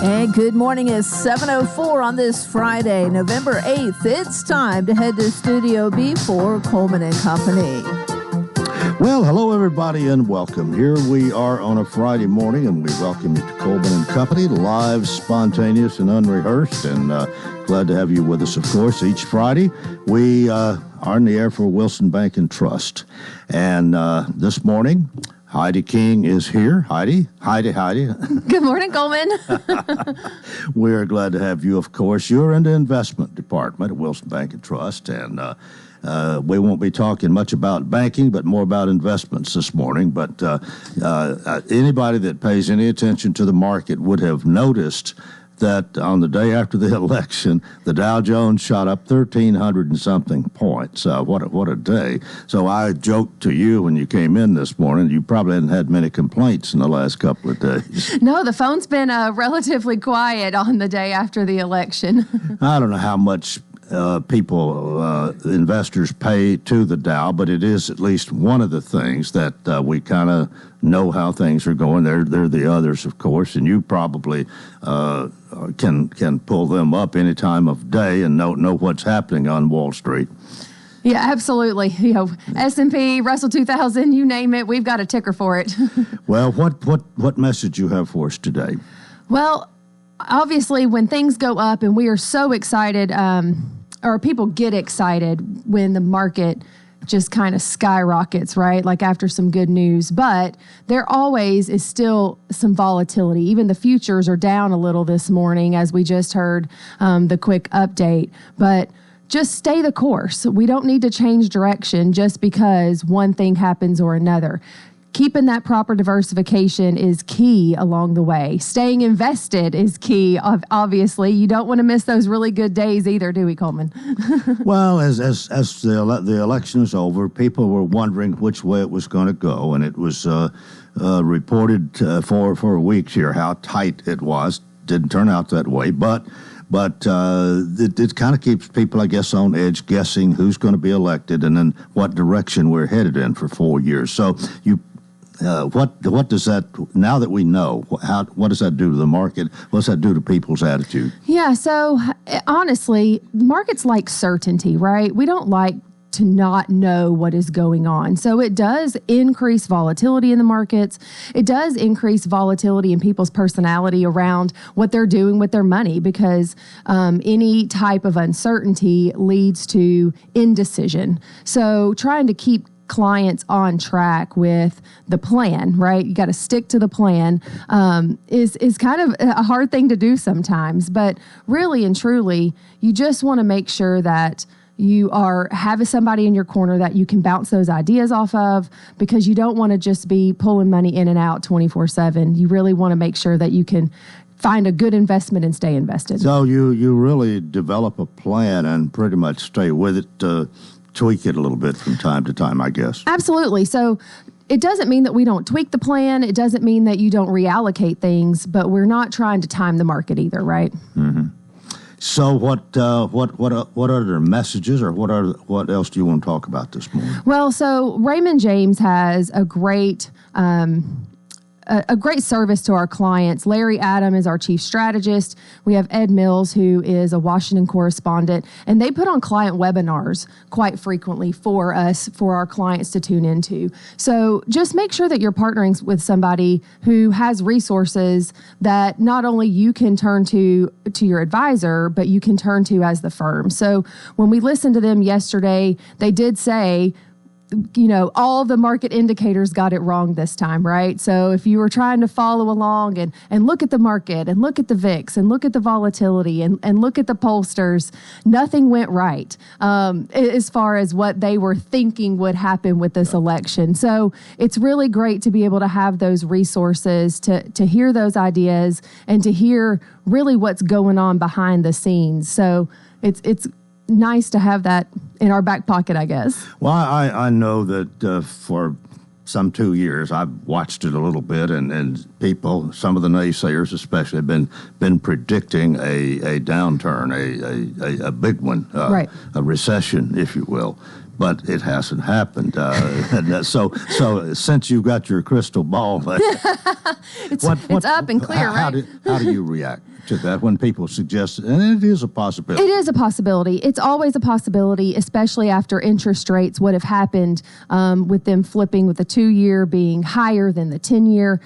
And good morning. It's 7:04 on this Friday, November 8th. It's time to head to Studio B for Coleman and Company. Well, hello, everybody, and welcome. Here we are on a Friday morning, and we welcome you to Coleman and Company, live, spontaneous, and unrehearsed, and glad to have you with us, of course. Each Friday, we are in the air for Wilson Bank and Trust. And this morning, Heidi King is here. Heidi. Good morning, Coleman. We are glad to have you, of course. You're in the investment department at Wilson Bank and Trust, and we won't be talking much about banking, but more about investments this morning. But anybody that pays any attention to the market would have noticed that on the day after the election, the Dow Jones shot up 1,300 and something points. What a day. So I joked to you when you came in this morning, you probably hadn't had many complaints in the last couple of days. No, the phone's been relatively quiet on the day after the election. I don't know how much investors pay to the Dow, but it is at least one of the things that we kind of know how things are going. They're the others, of course, and you probably can pull them up any time of day and know what's happening on Wall Street. Yeah, absolutely. S&P, Russell 2000, you name it, we've got a ticker for it. Well, what message you have for us today? Well, obviously, when things go up and we are so excited, or people get excited when the market just kind of skyrockets, right? Like after some good news. But there always is still some volatility. Even the futures are down a little this morning, as we just heard the quick update. But just stay the course. We don't need to change direction just because one thing happens or another. Keeping that proper diversification is key along the way. Staying invested is key, obviously. You don't want to miss those really good days either, do we, Coleman? Well, as the election is over, people were wondering which way it was going to go, and it was reported for weeks here how tight it was. Didn't turn out that way, but it kind of keeps people, I guess, on edge, guessing who's going to be elected and then what direction we're headed in for 4 years. So what does that, now that we know, what does that do to the market? What does that do to people's attitude? Yeah, so honestly, markets like certainty, right? We don't like to not know what is going on. So it does increase volatility in the markets. It does increase volatility in people's personality around what they're doing with their money, because any type of uncertainty leads to indecision. So trying to keep clients on track with the plan, right? You got to stick to the plan, is kind of a hard thing to do sometimes. But really and truly, you just want to make sure that you have somebody in your corner that you can bounce those ideas off of, because you don't want to just be pulling money in and out 24/7. You really want to make sure that you can find a good investment and stay invested. So you really develop a plan and pretty much stay with it, tweak it a little bit from time to time, I guess. Absolutely. So it doesn't mean that we don't tweak the plan. It doesn't mean that you don't reallocate things, but we're not trying to time the market either, right? Mm-hmm. So what other messages, or what else do you want to talk about this morning? Well, so Raymond James has a great service to our clients. Larry Adam is our chief strategist. We have Ed Mills, who is a Washington correspondent, and they put on client webinars quite frequently for us, for our clients to tune into. So just make sure that you're partnering with somebody who has resources that not only you can turn to your advisor, but you can turn to as the firm. So when we listened to them yesterday, they did say, all the market indicators got it wrong this time, right? So if you were trying to follow along and look at the market and look at the VIX and look at the volatility and look at the pollsters, nothing went right as far as what they were thinking would happen with this election. So it's really great to be able to have those resources to hear those ideas and to hear really what's going on behind the scenes. So it's nice to have that in our back pocket, I guess. Well, I know that for some 2 years I've watched it a little bit, and people, some of the naysayers especially, have been predicting a downturn, a big one, right. A recession, if you will. but it hasn't happened. So since you've got your crystal ball, it's up and clear, right? How do you react to that when people suggest it? And it is a possibility. It is a possibility. It's always a possibility, especially after interest rates, what have happened with them flipping with the 2-year being higher than the 10-year.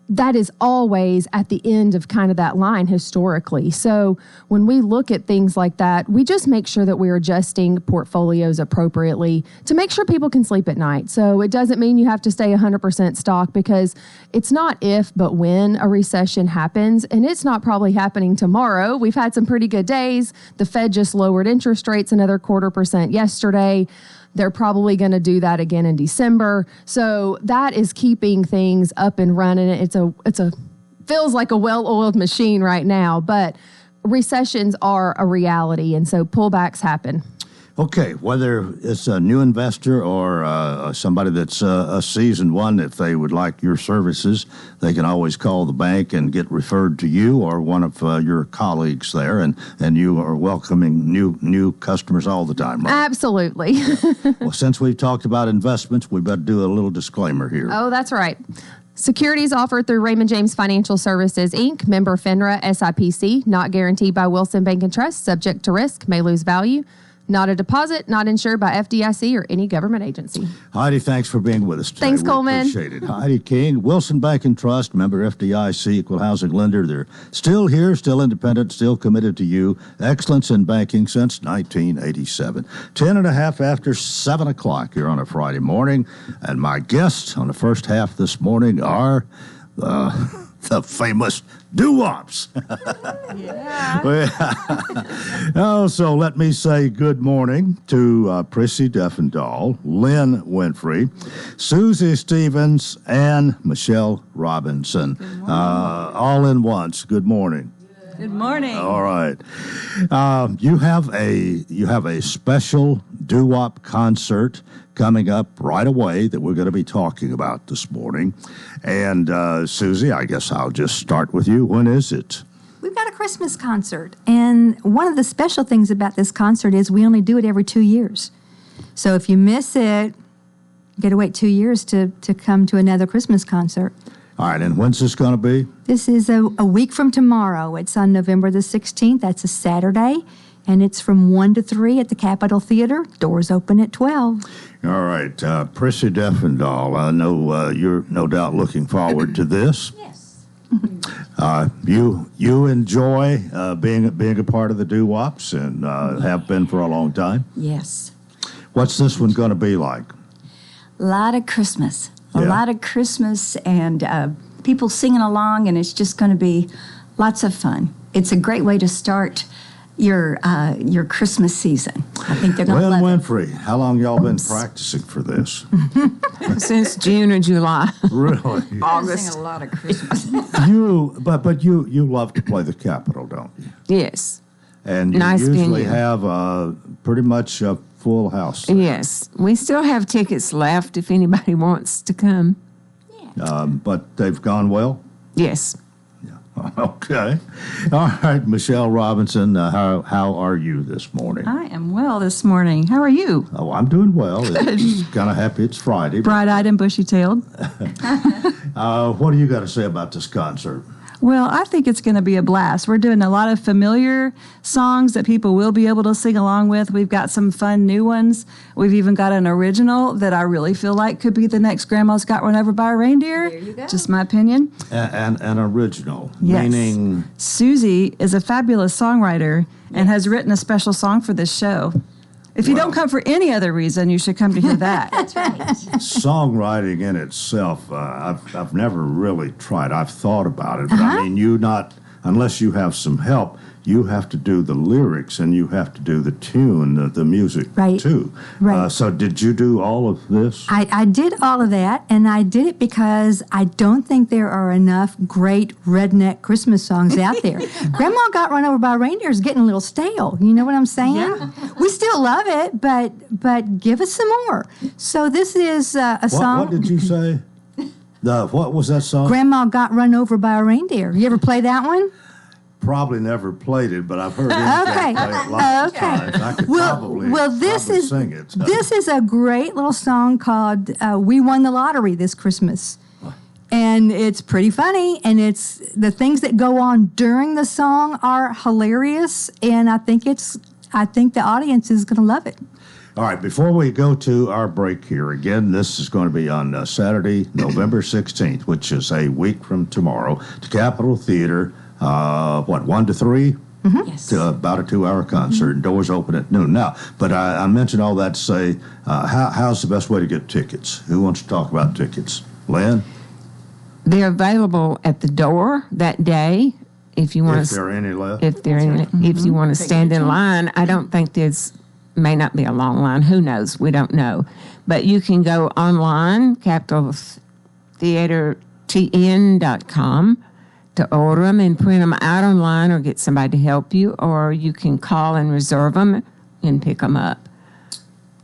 That is always at the end of kind of that line historically. So when we look at things like that, we just make sure that we're adjusting portfolios appropriately to make sure people can sleep at night. So it doesn't mean you have to stay 100% stock, because it's not if, but when a recession happens, and it's not probably happening tomorrow. We've had some pretty good days. The Fed just lowered interest rates another 0.25% yesterday. They're probably going to do that again in December. So that is keeping things up and running. It's a feels like a well-oiled machine right now, but recessions are a reality, and so pullbacks happen. Okay, whether it's a new investor or somebody that's a seasoned one, if they would like your services, they can always call the bank and get referred to you or one of your colleagues there, and you are welcoming new customers all the time, right? Absolutely. Well, since we've talked about investments, we better do a little disclaimer here. Oh, that's right. Securities offered through Raymond James Financial Services, Inc., member FINRA, SIPC, not guaranteed by Wilson Bank and Trust, subject to risk, may lose value. Not a deposit, not insured by FDIC or any government agency. Heidi, thanks for being with us today. Thanks, Coleman. Appreciate it. Heidi King, Wilson Bank and Trust, member FDIC, equal housing lender. They're still here, still independent, still committed to you. Excellence in banking since 1987. 10 and a half after 7 o'clock here on a Friday morning. And my guests on the first half this morning are the famous doo-wops. Yeah. So let me say good morning to Prissy Deffendahl, Lynn Winfrey, Susie Stevens, and Michelle Robinson. All in once. Good morning. Good morning. All right. You have a special doo-wop concert coming up right away that we're going to be talking about this morning. And Susie, I guess I'll just start with you. When is it? We've got a Christmas concert, and one of the special things about this concert is we only do it every 2 years. So if you miss it, you got to wait 2 years to come to another Christmas concert. All right, and when's this going to be? This is a week from tomorrow. It's on November the 16th. That's a Saturday, and it's from 1 to 3 at the Capitol Theater. Doors open at 12. All right, Prissy Deffendahl, I know you're no doubt looking forward to this. Yes. You enjoy being a part of the doo-wops and have been for a long time? Yes. What's this one going to be like? A lot of Christmas. A Yeah. lot of Christmas and people singing along, and it's just going to be lots of fun. It's a great way to start your Christmas season. I think they're going to Lynn love it. Winfrey, how long y'all been practicing for this? Since June or July. Really? August. Sing a lot of Christmas. But you love to play the Capitol, don't you? Yes. And you Nice usually venue. have pretty much a full house. Yes. We still have tickets left if anybody wants to come. But they've gone well? Yes. Okay. All right, Michelle Robinson, how are you this morning? I am well this morning. How are you? Oh, I'm doing well. It's kind of happy it's Friday. Bright-eyed and bushy-tailed. What do you got to say about this concert? Well, I think it's going to be a blast. We're doing a lot of familiar songs that people will be able to sing along with. We've got some fun new ones. We've even got an original that I really feel like could be the next Grandma's Got Run Over by a Reindeer. There you go. Just my opinion. And an original, Yes. meaning... Susie is a fabulous songwriter and has written a special song for this show. If you don't come for any other reason, you should come to hear that. That's right. Songwriting in itself, I've never really tried. I've thought about it, but I mean, unless you have some help, you have to do the lyrics and you have to do the tune, the music Right. too. Right. So did you do all of this? I did all of that, and I did it because I don't think there are enough great redneck Christmas songs out there. Grandma Got Run Over by a Reindeer is getting a little stale. You know what I'm saying? Yeah. We still love it, but give us some more. So this is a song. What did you say? What was that song? Grandma Got Run Over by a Reindeer. You ever play that one? probably never played it, but I've heard MJ play it lots of times. I could probably sing it. So. This is a great little song called "We Won the Lottery This Christmas," and it's pretty funny. And it's the things that go on during the song are hilarious, and I think the audience is going to love it. All right, before we go to our break here, again, this is going to be on Saturday, November 16th, which is a week from tomorrow, to Capitol Theater. 1 to 3? Mm-hmm. Yes. To about a 2-hour concert. Mm-hmm. Doors open at noon. Now, but I mentioned all that to say, how's the best way to get tickets? Who wants to talk about tickets? Lynn? They're available at the door that day. If you want, if there are any left. If there are any, if you want to stand in line, I don't think may not be a long line. Who knows? We don't know. But you can go online, CapitolTheaterTN.com, to order them and print them out online, or get somebody to help you, or you can call and reserve them and pick them up.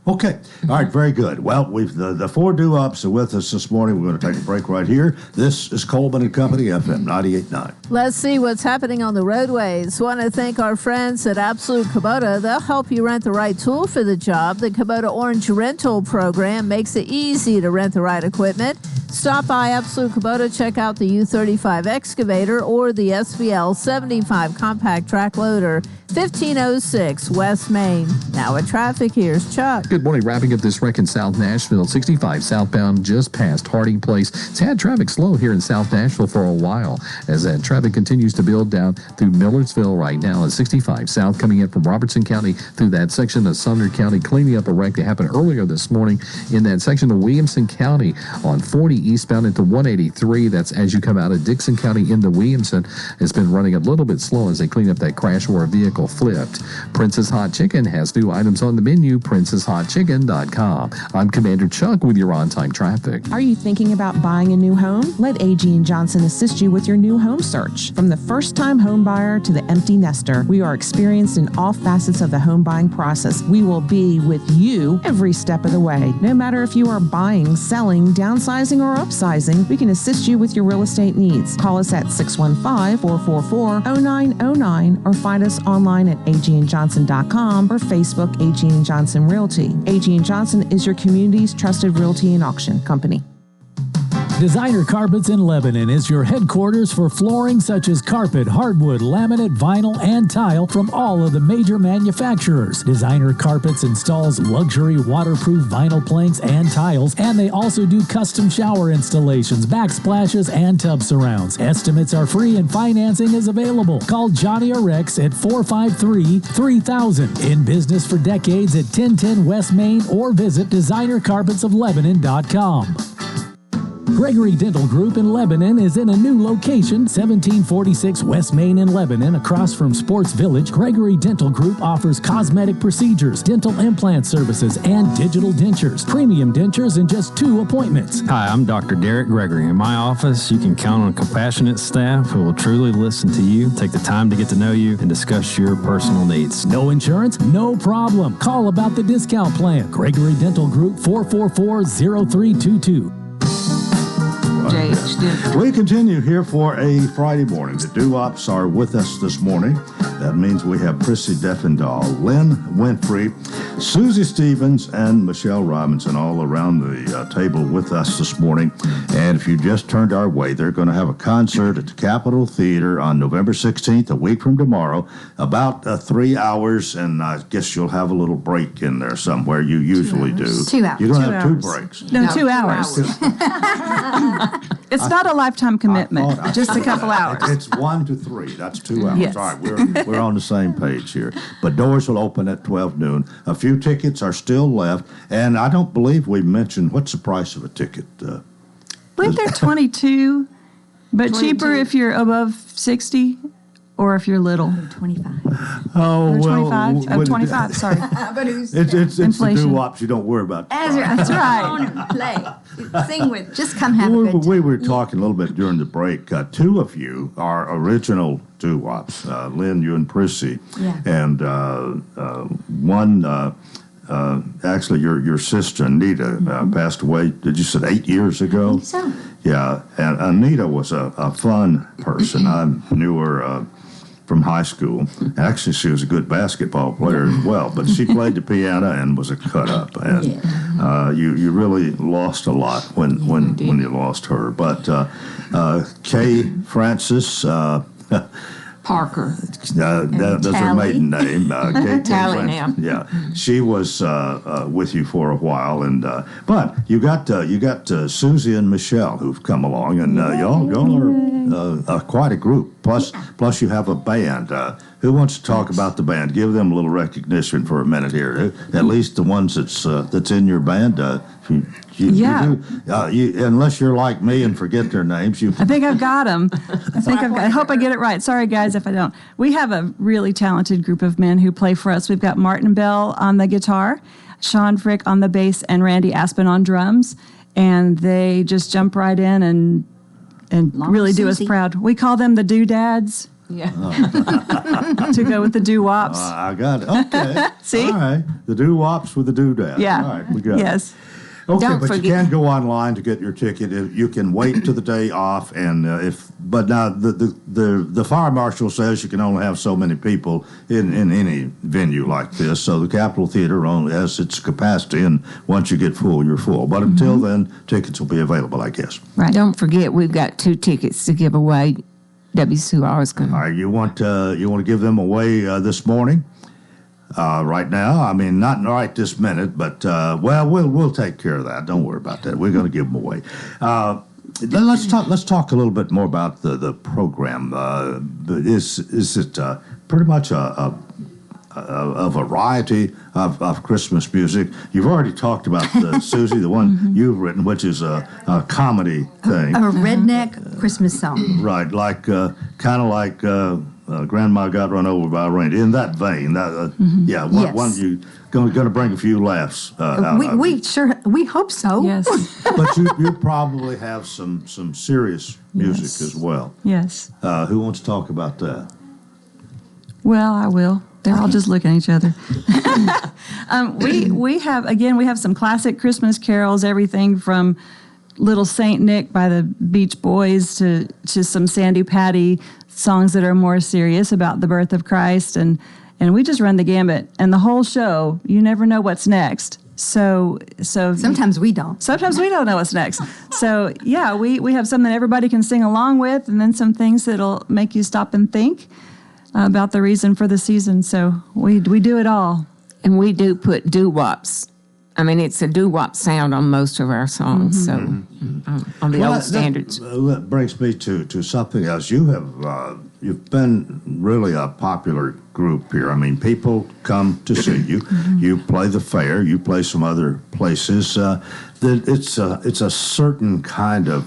Okay. All right. Very good. Well, the four doo-wops are with us this morning. We're going to take a break right here. This is Coleman and Company, FM 98.9. Let's see what's happening on the roadways. Want to thank our friends at Absolute Kubota. They'll help you rent the right tool for the job. The Kubota Orange Rental Program makes it easy to rent the right equipment. Stop by Absolute Kubota, check out the U35 excavator or the SVL 75 compact track loader, 1506 West Main. Now at traffic, here's Chuck. Good morning. Wrapping up this wreck in South Nashville, 65 southbound just past Harding Place. It's had traffic slow here in South Nashville for a while as that traffic continues to build down through Millersville right now at 65 south coming in from Robertson County through that section of Sumner County, cleaning up a wreck that happened earlier this morning in that section of Williamson County on 40 eastbound into 183. That's as you come out of Dixon County into Williamson. It's been running a little bit slow as they clean up that crash where a vehicle flipped. Princess Hot Chicken has new items on the menu, princesshotchicken.com. I'm Commander Chuck with your on-time traffic. Are you thinking about buying a new home? Let A.G. & Johnson assist you with your new home search. From the first-time home buyer to the empty nester, we are experienced in all facets of the home buying process. We will be with you every step of the way. No matter if you are buying, selling, downsizing, or upsizing, we can assist you with your real estate needs. Call us at 615-444-0909 or find us online at agandjohnson.com or Facebook A.G. & Johnson Realty. A.G. & Johnson is your community's trusted realty and auction company. Designer Carpets in Lebanon is your headquarters for flooring such as carpet, hardwood, laminate, vinyl, and tile from all of the major manufacturers. Designer Carpets installs luxury waterproof vinyl planks and tiles, and they also do custom shower installations, backsplashes, and tub surrounds. Estimates are free and financing is available. Call Johnny or Rex at 453-3000. In business for decades at 1010 West Main or visit designercarpetsoflebanon.com. Gregory Dental Group in Lebanon is in a new location, 1746 West Main in Lebanon, across from Sports Village. Gregory Dental Group offers cosmetic procedures, dental implant services, and digital dentures. Premium dentures in just 2 appointments. Hi, I'm Dr. Derek Gregory. In my office, you can count on a compassionate staff who will truly listen to you, take the time to get to know you, and discuss your personal needs. No insurance? No problem. Call about the discount plan. Gregory Dental Group, 444-0322. We continue here for a Friday morning. The doo-wops are with us this morning. That means we have Prissy Deffendahl, Lynn Winfrey, Susie Stevens, and Michelle Robinson all around the table with us this morning. And if you just turned our way, they're going to have a concert at the Capitol Theater on November 16th, a week from tomorrow, about 3 hours, and I guess you'll have a little break in there somewhere. You usually do. 2 hours. You're going to have 2 breaks. No, 2 hours. It's not a lifetime commitment, just a couple hours. It's 1 to 3. That's 2 hours. Yes. All right, we're on the same page here. But doors will open at 12 noon. A few tickets are still left, and I don't believe we mentioned what's the price of a ticket. I believe they're $22, but 22. Cheaper if you're above 60 or if you're little. 25. Oh, well. 25? 25, sorry. But it's the doo-wops you don't worry about. That's right. Play. Sing with. Just come have a good time. We were talking a little bit during the break. 2 of you are original doo-wops. Lynn, you and Prissy. Yeah. And one, actually, your sister, Anita, passed away, did you say 8 years ago? I think so. Yeah. And Anita was a fun person. I knew her from high school. Actually, she was a good basketball player as well, but she played the piano and was a cut-up. And you really lost a lot when you lost her. But Kay Francis... Parker. That's her maiden name. Tally now. Yeah, she was with you for a while, and but you got Susie and Michelle who've come along, and y'all are quite a group. Plus you have a band. Who wants to talk about the band? Give them a little recognition for a minute here. At least the ones that's in your band. Unless you're like me and forget their names, I think I've got them. I hope I get it right. Sorry, guys, if I don't. We have a really talented group of men who play for us. We've got Martin Bell on the guitar, Sean Frick on the bass, and Randy Aspen on drums. And they just jump right in and really do us proud. We call them the doodads. Yeah. To go with the doo-wops. I got it. Okay. See? All right. The doo-wops with the doodads. Yeah. All right, we got it. Yes. Okay, Don't but forget. you can go online to get your ticket. You can wait to the day off, and but now the fire marshal says you can only have so many people in any venue like this. So the Capitol Theater only has its capacity, and once you get full, you're full. But until then, tickets will be available, I guess. Right. Don't forget, we've got 2 tickets to give away. WCR is going to. All right, you want to give them away this morning? Right now, I mean, not right this minute, but we'll take care of that. Don't worry about that. We're going to give them away. Let's talk a little bit more about the program. Is it pretty much a variety of Christmas music? You've already talked about Susie, the one you've written, which is a comedy thing, A redneck Christmas song. right? Like kind of like. Grandma got run over by a reindeer. In that vein, Yes. one you going to bring a few laughs. Out of it. We hope so. Yes. But you probably have some serious music as well. Yes. Who wants to talk about that? Well, I will. They're all just looking at each other. We have some classic Christmas carols, everything from Little Saint Nick by the Beach Boys to some Sandy Patty songs that are more serious about the birth of Christ, and we just run the gambit. And the whole show, you never know what's next. So Sometimes we don't. Sometimes we don't know what's next. So yeah, we have something everybody can sing along with, and then some things that'll make you stop and think about the reason for the season. So we do it all. And we do put doo-wops. I mean, it's a doo-wop sound on most of our songs, on the old standards. That brings me to something else. You've been really a popular group here. I mean, people come to see you. You play the fair. You play some other places. It's a certain kind of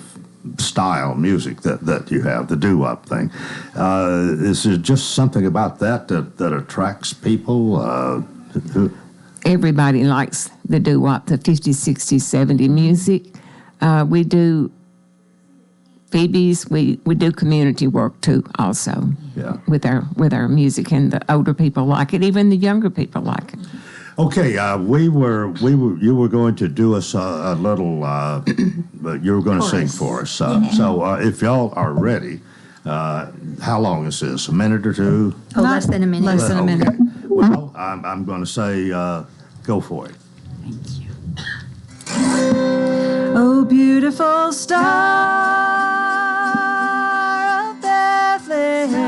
style music that you have, the doo-wop thing. Is there just something about that attracts people? Everybody likes the doo-wop, the 50s, 60s, 70s music. We do Phoebe's. We do community work too, also. Yeah. With our music, and the older people like it. Even the younger people like it. Okay, you were going to do us a little. You were going to sing for us. So if y'all are ready, how long is this? A minute or two? Less than a minute. Less than a minute. Okay. Well, I'm going to say, go for it. Oh, beautiful star of Bethlehem,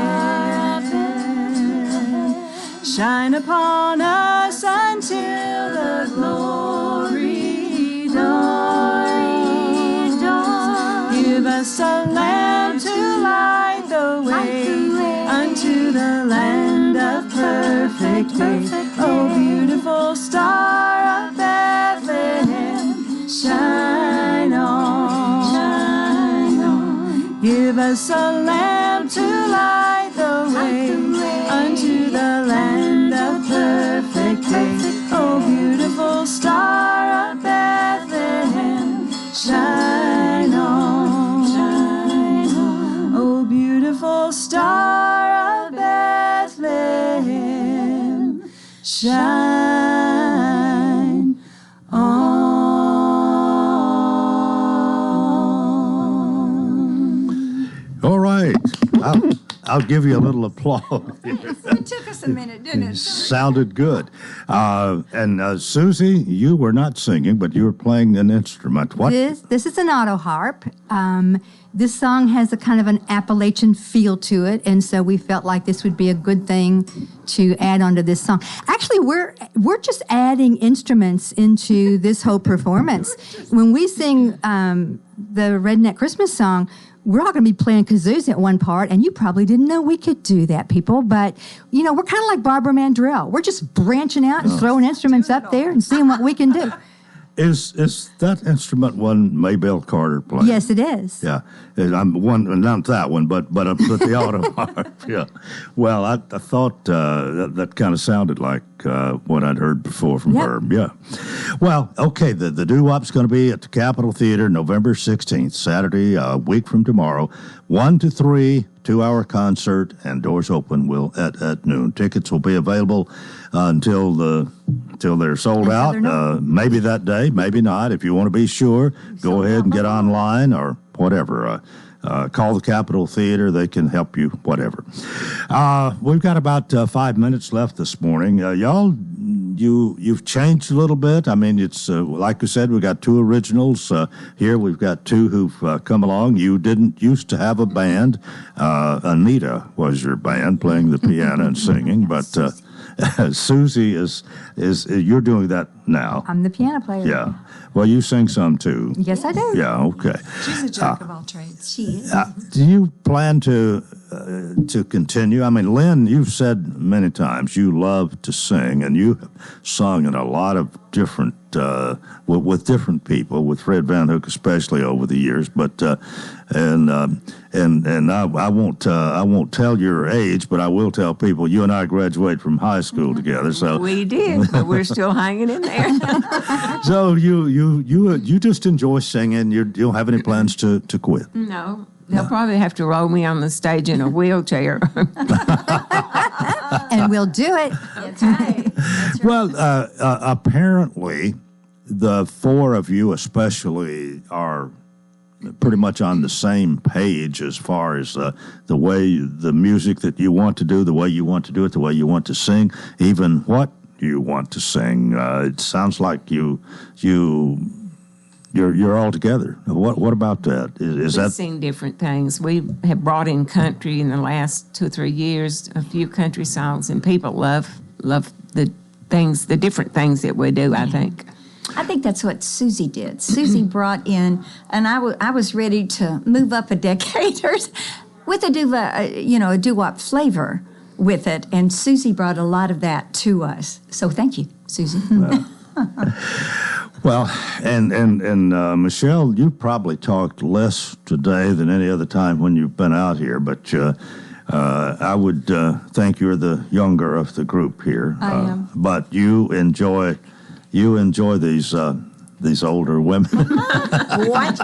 shine upon us until the glory dawn. Give us a lamp to light the way unto the land of perfect day. Oh, beautiful star of Bethlehem, shine on, shine on. Give us a lamp to light the way unto the land of perfect day. Oh, beautiful star of Bethlehem, shine on, shine on. Oh, beautiful star of Bethlehem, shine on. All right. I'll give you a little applause. It took us a minute, didn't it? Sounded good. And Susie, you were not singing, but you were playing an instrument. What? This is an auto harp. This song has a kind of an Appalachian feel to it, and so we felt like this would be a good thing to add onto this song. Actually, we're just adding instruments into this whole performance. When we sing the Redneck Christmas song, we're all going to be playing kazoos at one part, and you probably didn't know we could do that, people. But, we're kind of like Barbara Mandrell. We're just branching out and throwing instruments up there and seeing what we can do. Is that instrument one Maybelle Carter played? Yes, it is. Yeah, I'm one, not that one, but the auto harp. Yeah. Well, I thought that kind of sounded like what I'd heard before from her. Yeah. Well, okay. The doo-wop's going to be at the Capitol Theater November 16th, Saturday, a week from tomorrow, 1 to 3. 2-hour concert, and doors open at noon. Tickets will be available until they're sold out. Maybe that day, maybe not. If you want to be sure, go ahead and get online or whatever. Call the Capitol Theater. They can help you, whatever. We've got about 5 minutes left this morning. Y'all, you've changed a little bit. I mean, it's like we said, we got 2 originals here. We've got 2 who've come along. You didn't used to have a band. Anita was your band, playing the piano and singing, but Susie is you're doing that now. I'm the piano player. Yeah. Well, you sing some too. Yes, I do. Yeah. Okay. She's a jack of all trades. She is. Do you plan to continue? I mean, Lynn, you've said many times you love to sing, and you have sung in a lot of different with different people, with Fred Van Hook especially over the years. But and I won't tell your age, but I will tell people you and I graduated from high school together. So We did, but we're still hanging in there. so you just enjoy singing. You don't have any plans to quit. No. They'll probably have to roll me on the stage in a wheelchair. And we'll do it. That's right. Well, apparently, the 4 of you especially are pretty much on the same page as far as the way the music that you want to do, the way you want to do it, the way you want to sing, even what you want to sing. It sounds like you're all together. What about that? Is We've that seen different things. We have brought in country in the last 2 or 3 years, a few country songs, and people love the different things that we do, I think. I think that's what Susie did. Susie brought in, and I was ready to move up a decade with a doo-wop flavor with it, and Susie brought a lot of that to us. So thank you, Susie. Well, and Michelle, you probably talked less today than any other time when you've been out here, but I would think you're the younger of the group here. I am. But you enjoy these older women. What?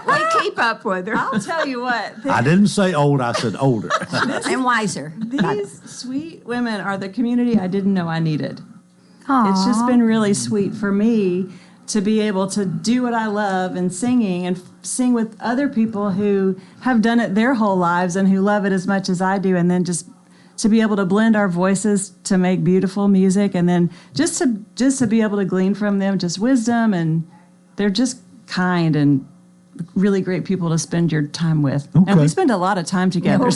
We keep up with her. I'll tell you what. I didn't say old, I said older. And wiser. These sweet women are the community I didn't know I needed. Aww. It's just been really sweet for me to be able to do what I love and singing and sing with other people who have done it their whole lives and who love it as much as I do, and then just to be able to blend our voices to make beautiful music, and then just to be able to glean from them just wisdom, and they're just kind and really great people to spend your time with. Okay. And we spend a lot of time together.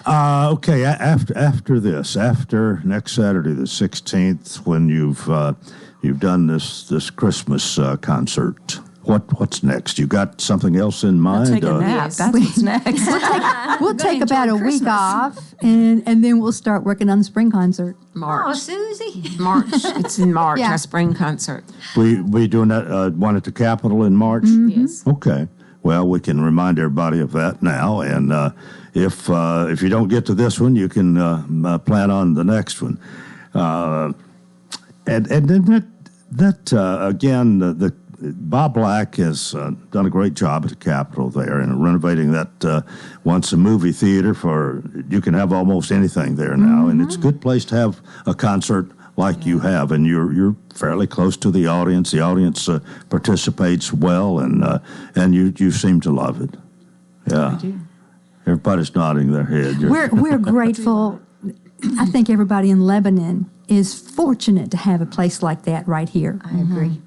Okay, after next Saturday, the 16th, when you've done this Christmas concert, what's next? You got something else in mind? Take a nap. Yes. That's what's next. We'll take about a week off, and then we'll start working on the spring concert. Oh, March. Susie. It's in March, Yeah. our spring concert. We doing that one at the Capitol in March? Yes. Okay. Well, we can remind everybody of that now, and if you don't get to this one, you can plan on the next one. And then that again, the Bob Black has done a great job at the Capitol there and renovating that once a movie theater you can have almost anything there now, and it's a good place to have a concert like you have, and you're fairly close to the audience. The audience participates well, and you seem to love it. Yeah. Everybody's nodding their head. We're grateful. I think everybody in Lebanon is fortunate to have a place like that right here. I agree.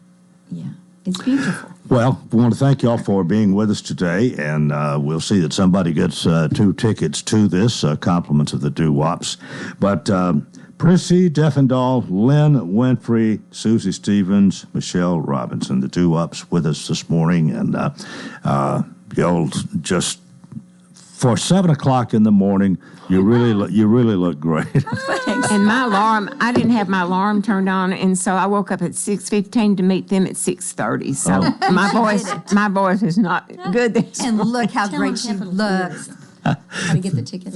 Yeah, it's beautiful. Well, we want to thank y'all for being with us today, and we'll see that somebody gets 2 tickets to this, compliments of the doo-wops. But Prissy Defendahl, Lynn Winfrey, Susie Stevens, Michelle Robinson, the doo-wops with us this morning, and y'all just for 7 o'clock in the morning, you really look great. And my alarm, I didn't have my alarm turned on, and so I woke up at 6:15 to meet them at 6:30. So my voice is not good. And look how great she looks. How to get the ticket?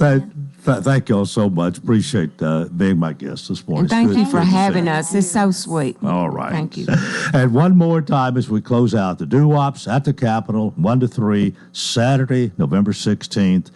Thank y'all so much. Appreciate being my guest this morning. And thank you for having us. It's so sweet. All right. Thank you. And one more time as we close out, the doo-wops at the Capitol, 1 to 3, Saturday, November 16th.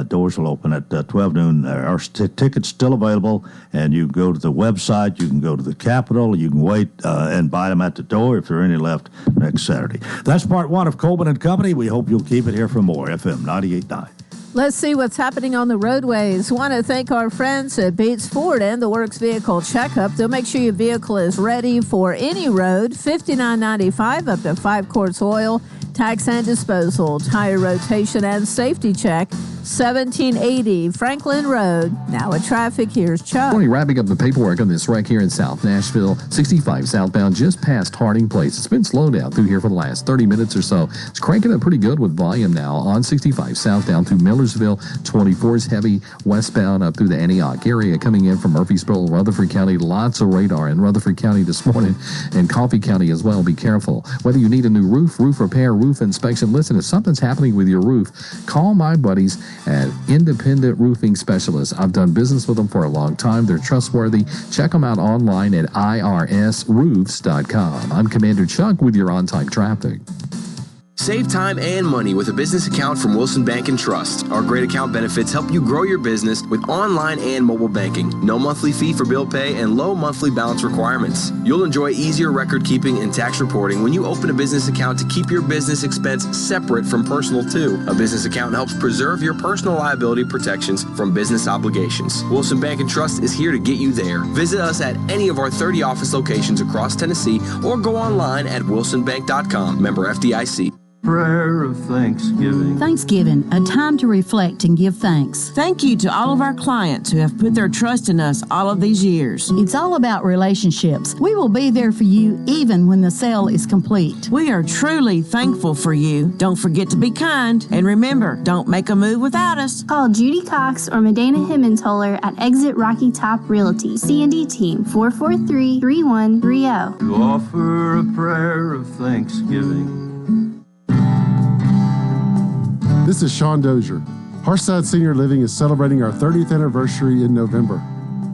Doors will open at 12 noon. Our tickets still available, and you can go to the website. You can go to the Capitol. You can wait and buy them at the door if there are any left next Saturday. That's part 1 of Coleman and Company. We hope you'll keep it here for more. FM 98.9. Let's see what's happening on the roadways. Want to thank our friends at Bates Ford and the Works Vehicle Checkup. They'll make sure your vehicle is ready for any road. $59.95 up to 5 quarts oil, tax and disposal, tire rotation and safety check. 1780 Franklin Road. Now with traffic, here's Chuck. Morning, wrapping up the paperwork on this wreck here in South Nashville. 65 southbound just past Harding Place. It's been slow down through here for the last 30 minutes or so. It's cranking up pretty good with volume now on 65 southbound through Millersville. 24 is heavy westbound up through the Antioch area coming in from Murfreesboro, Rutherford County. Lots of radar in Rutherford County this morning and Coffee County as well. Be careful. Whether you need a new roof repair, roof inspection, listen, if something's happening with your roof, call my buddies at Independent Roofing Specialists. I've done business with them for a long time. They're trustworthy. Check them out online at irsroofs.com. I'm Commander Chuck with your on-time traffic. Save time and money with a business account from Wilson Bank and Trust. Our great account benefits help you grow your business with online and mobile banking. No monthly fee for bill pay and low monthly balance requirements. You'll enjoy easier record keeping and tax reporting when you open a business account to keep your business expense separate from personal too. A business account helps preserve your personal liability protections from business obligations. Wilson Bank and Trust is here to get you there. Visit us at any of our 30 office locations across Tennessee or go online at wilsonbank.com. Member FDIC. Prayer of Thanksgiving. Thanksgiving, a time to reflect and give thanks. Thank you to all of our clients who have put their trust in us all of these years. It's all about relationships. We will be there for you even when the sale is complete. We are truly thankful for you. Don't forget to be kind. And remember, don't make a move without us. Call Judy Cox or Medina Himmentoller at Exit Rocky Top Realty. C&D Team 443-3130. To offer a prayer of thanksgiving. This is Sean Dozier. Harshside Senior Living is celebrating our 30th anniversary in November.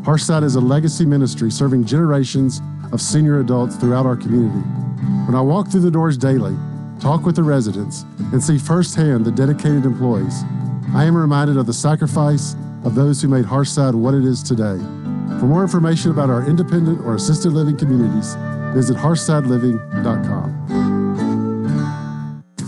Harshside is a legacy ministry serving generations of senior adults throughout our community. When I walk through the doors daily, talk with the residents, and see firsthand the dedicated employees, I am reminded of the sacrifice of those who made Harshside what it is today. For more information about our independent or assisted living communities, visit harshsideliving.com.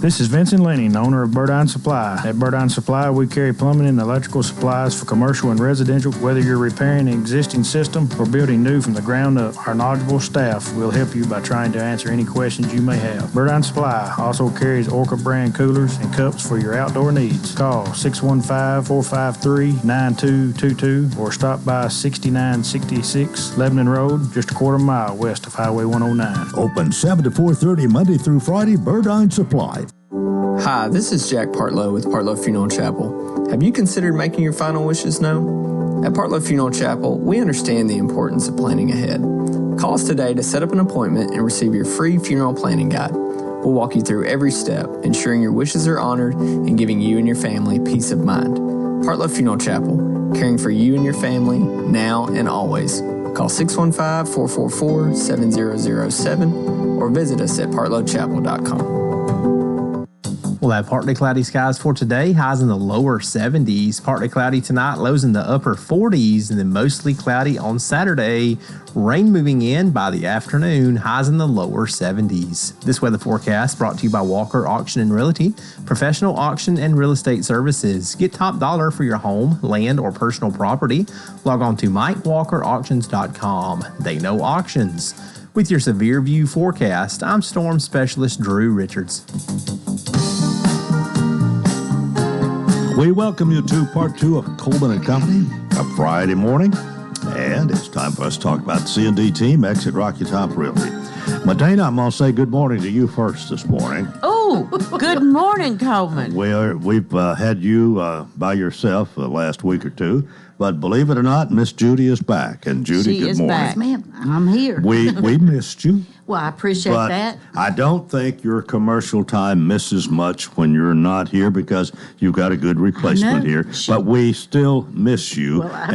This is Vincent Lenning, owner of Burdine Supply. At Burdine Supply, we carry plumbing and electrical supplies for commercial and residential. Whether you're repairing an existing system or building new from the ground up, our knowledgeable staff will help you by trying to answer any questions you may have. Burdine Supply also carries Orca brand coolers and cups for your outdoor needs. Call 615-453-9222 or stop by 6966 Lebanon Road, just a quarter mile west of Highway 109. Open 7 to 4:30 Monday through Friday, Burdine Supply. Hi, this is Jack Partlow with Partlow Funeral Chapel. Have you considered making your final wishes known? At Partlow Funeral Chapel, we understand the importance of planning ahead. Call us today to set up an appointment and receive your free funeral planning guide. We'll walk you through every step, ensuring your wishes are honored and giving you and your family peace of mind. Partlow Funeral Chapel, caring for you and your family now and always. Call 615-444-7007 or visit us at partlowchapel.com. We'll have partly cloudy skies for today, highs in the lower 70s. Partly cloudy tonight, lows in the upper 40s, and then mostly cloudy on Saturday. Rain moving in by the afternoon, highs in the lower 70s. This weather forecast brought to you by Walker Auction and Realty, professional auction and real estate services. Get top dollar for your home, land, or personal property. Log on to MikeWalkerAuctions.com. They know auctions. With your Severe View forecast, I'm Storm Specialist Drew Richards. We welcome you to part 2 of Coleman and Company, a Friday morning, and it's time for us to talk about the C&D team, Exit Rocky Top Realty. Medina, I'm going to say good morning to you first this morning. Oh, good morning, Coleman. We've had you by yourself the last week or two, but believe it or not, Miss Judy is back. And Judy, good morning. Back. Ma'am, I'm here. We missed you. Well, I appreciate but that. I don't think your commercial time misses much when you're not here because you've got a good replacement here. But we still miss you, Well, I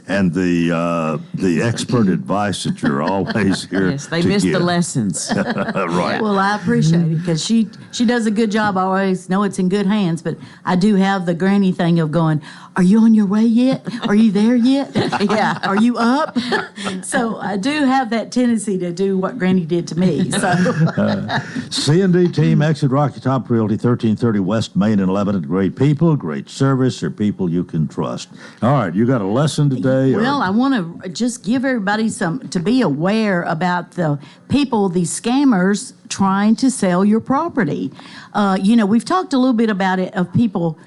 and the expert advice that you're always here. Yes, they to missed give. the lessons. Right. Well, I appreciate it because she does a good job. I always know it's in good hands, but I do have the granny thing of going, are you on your way yet? Are you there yet? Yeah. Are you up? So I do have that tendency to do what Granny did to me. So C&D team, Exit Rocky Top Realty, 1330 West Main and 11. Great people, great service. They're people you can trust. All right, you got a lesson today? Well, I want to just give everybody to be aware about the people, these scammers trying to sell your property. We've talked a little bit about it, of people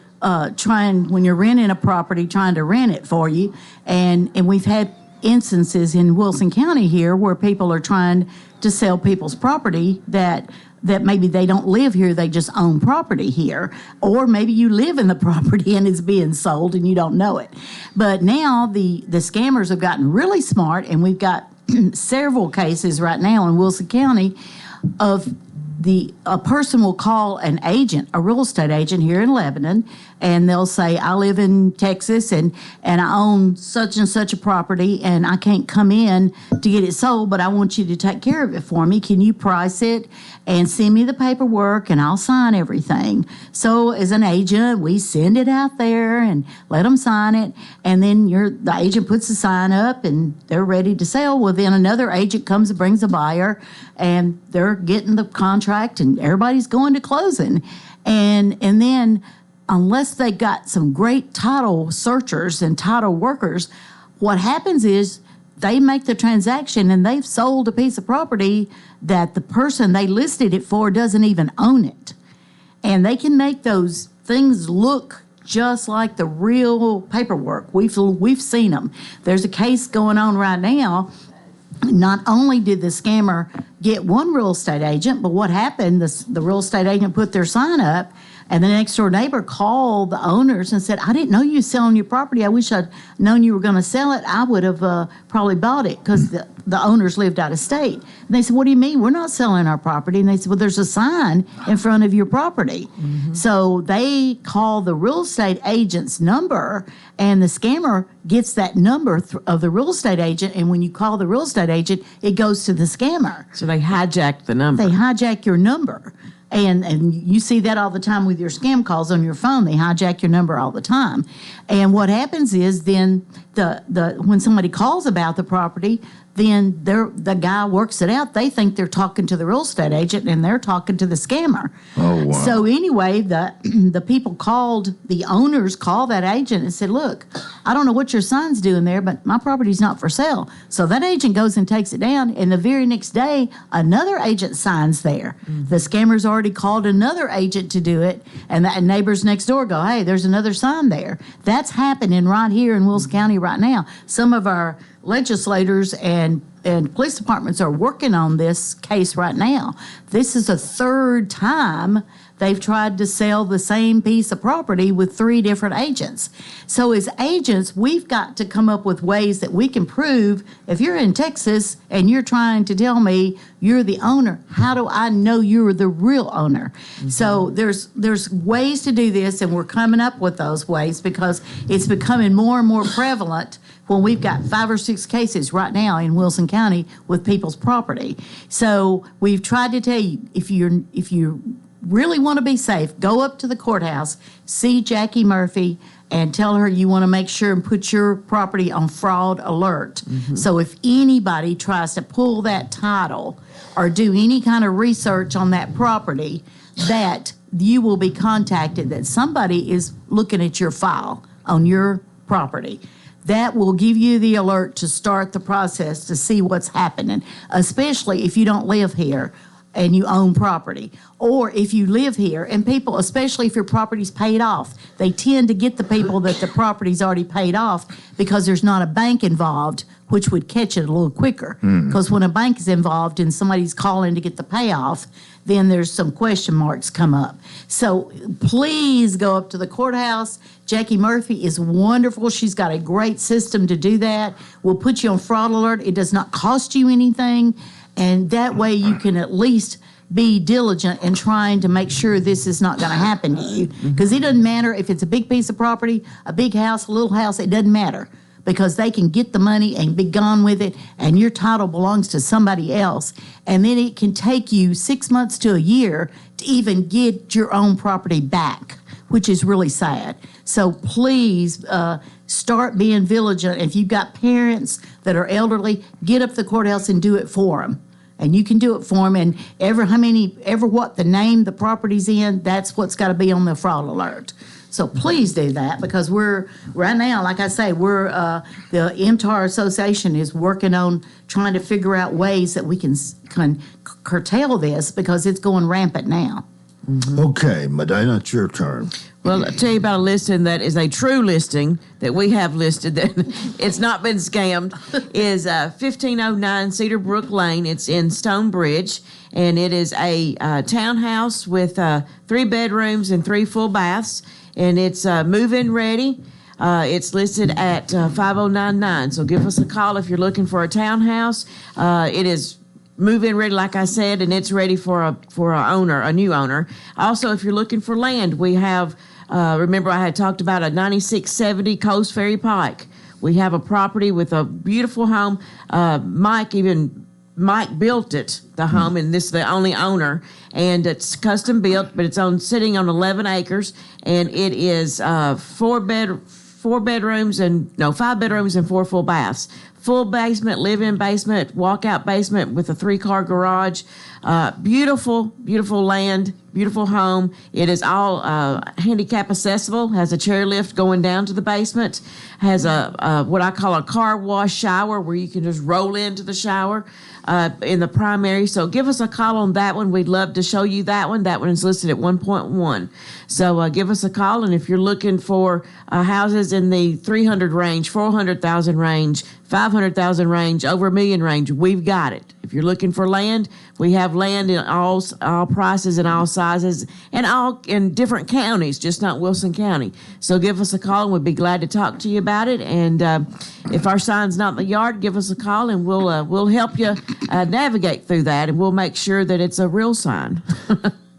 trying, when you're renting a property, trying to rent it for you. And we've had instances in Wilson County here where people are trying to sell people's property that maybe they don't live here, they just own property here. Or maybe you live in the property and it's being sold and you don't know it. But now the scammers have gotten really smart, and we've got several cases right now in Wilson County of a person will call an agent, a real estate agent here in Lebanon, and they'll say, I live in Texas and I own such and such a property and I can't come in to get it sold, but I want you to take care of it for me. Can you price it and send me the paperwork and I'll sign everything? So as an agent, we send it out there and let them sign it, and then the agent puts the sign up and they're ready to sell. Well, then another agent comes and brings a buyer, and they're getting the contract and everybody's going to closing. And then unless they got some great title searchers and title workers, what happens is they make the transaction and they've sold a piece of property that the person they listed it for doesn't even own it. And they can make those things look just like the real paperwork. We've seen them. There's a case going on right now. Not only did the scammer get one real estate agent, but what happened, the real estate agent put their sign up, and the next door neighbor called the owners and said, I didn't know you were selling your property. I wish I'd known you were going to sell it. I would have probably bought it, because the owners lived out of state. And they said, what do you mean? We're not selling our property. And they said, well, there's a sign in front of your property. Mm-hmm. So they call the real estate agent's number, and the scammer gets that number of the real estate agent. And when you call the real estate agent, it goes to the scammer. So they hijack the number. They hijack your number. And you see that all the time with your scam calls on your phone. They hijack your number all the time. And what happens is then when somebody calls about the property, then the guy works it out. They think they're talking to the real estate agent, and they're talking to the scammer. Oh, wow. So anyway, the people the owners called that agent and said, look, I don't know what your son's doing there, but my property's not for sale. So that agent goes and takes it down, and the very next day, another agent signs there. Mm-hmm. The scammer's already called another agent to do it, and the neighbors next door go, hey, there's another sign there. That's happening right here in Wilson County right now. Some of our legislators and police departments are working on this case right now. This is a third time they've tried to sell the same piece of property with 3 different agents. So as agents, we've got to come up with ways that we can prove, if you're in Texas and you're trying to tell me you're the owner, how do I know you're the real owner? Mm-hmm. So there's ways to do this, and we're coming up with those ways because it's becoming more and more prevalent when we've got 5 or 6 cases right now in Wilson County with people's property. So we've tried to tell you, if you're really want to be safe, go up to the courthouse, see Jackie Murphy, and tell her you want to make sure and put your property on fraud alert. So if anybody tries to pull that title or do any kind of research on that property, that you will be contacted that somebody is looking at your file on your property. That will give you the alert to start the process to see what's happening, especially if you don't live here and you own property. Or if you live here, and people, especially if your property's paid off, they tend to get the people that the property's already paid off because there's not a bank involved, which would catch it a little quicker. Because when a bank is involved and somebody's calling to get the payoff, then there's some question marks come up. So please go up to the courthouse. Jackie Murphy is wonderful. She's got a great system to do that. We'll put you on fraud alert. It does not cost you anything. And that way you can at least be diligent in trying to make sure this is not going to happen to you. Because it doesn't matter if it's a big piece of property, a big house, a little house, it doesn't matter. Because they can get the money and be gone with it, and your title belongs to somebody else. And then it can take you 6 months to a year to even get your own property back, which is really sad. So please start being vigilant. If you've got parents that are elderly, get up to the courthouse and do it for them. And you can do it for them. And what the name the property's in, that's what's got to be on the fraud alert. So please do that, because we're right now, like I say, the MTAR Association is working on trying to figure out ways that we can curtail this, because it's going rampant now. Okay, Medina, it's your turn. Well, I'll tell you about a listing that is a true listing that we have listed that it's not been scammed, is 1509 Cedar Brook Lane. It's in Stonebridge, and it is a townhouse with 3 bedrooms and 3 full baths, and it's move-in ready. It's listed at 5099, so give us a call if you're looking for a townhouse. It is move-in ready, like I said, and it's ready for a new owner. Also, if you're looking for land, we have, remember I had talked about a 9670 Coast Ferry Pike. We have a property with a beautiful home. Mike built it, the home, and this is the only owner, and it's custom built, but it's sitting on 11 acres, and it is 5 bedrooms and 4 full baths. Full basement, live-in basement, walkout basement with a 3-car garage. Beautiful, beautiful land, beautiful home. It is all handicap accessible, has a chairlift going down to the basement, has a what I call a car wash shower where you can just roll into the shower in the primary. So give us a call on that one. We'd love to show you that one. That one is listed at 1.1. So give us a call, and if you're looking for houses in the 300 range, 400,000 range, 500,000 range, over $1 million range, we've got it. If you're looking for land, we have land in all prices and all sizes, and all in different counties, just not Wilson County. So give us a call, and we'd be glad to talk to you about it. And if our sign's not in the yard, give us a call, and we'll help you navigate through that, and we'll make sure that it's a real sign.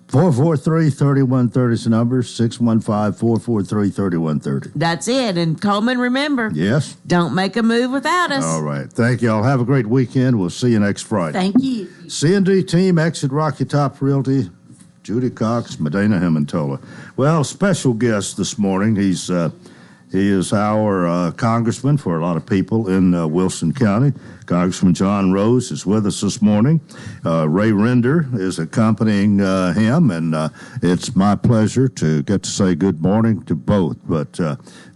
443-3130 is the number, 615-443-3130. That's it. And Coleman, remember, yes, don't make a move without us. All right. Thank you all. Have a great weekend. We'll see you next Friday. Thank you. C&D team, Exit Rocky Top Realty, Judy Cox, Medina Himentola. Well, special guest this morning. He is our congressman for a lot of people in Wilson County. Congressman John Rose is with us this morning. Ray Render is accompanying him, and it's my pleasure to get to say good morning to both. But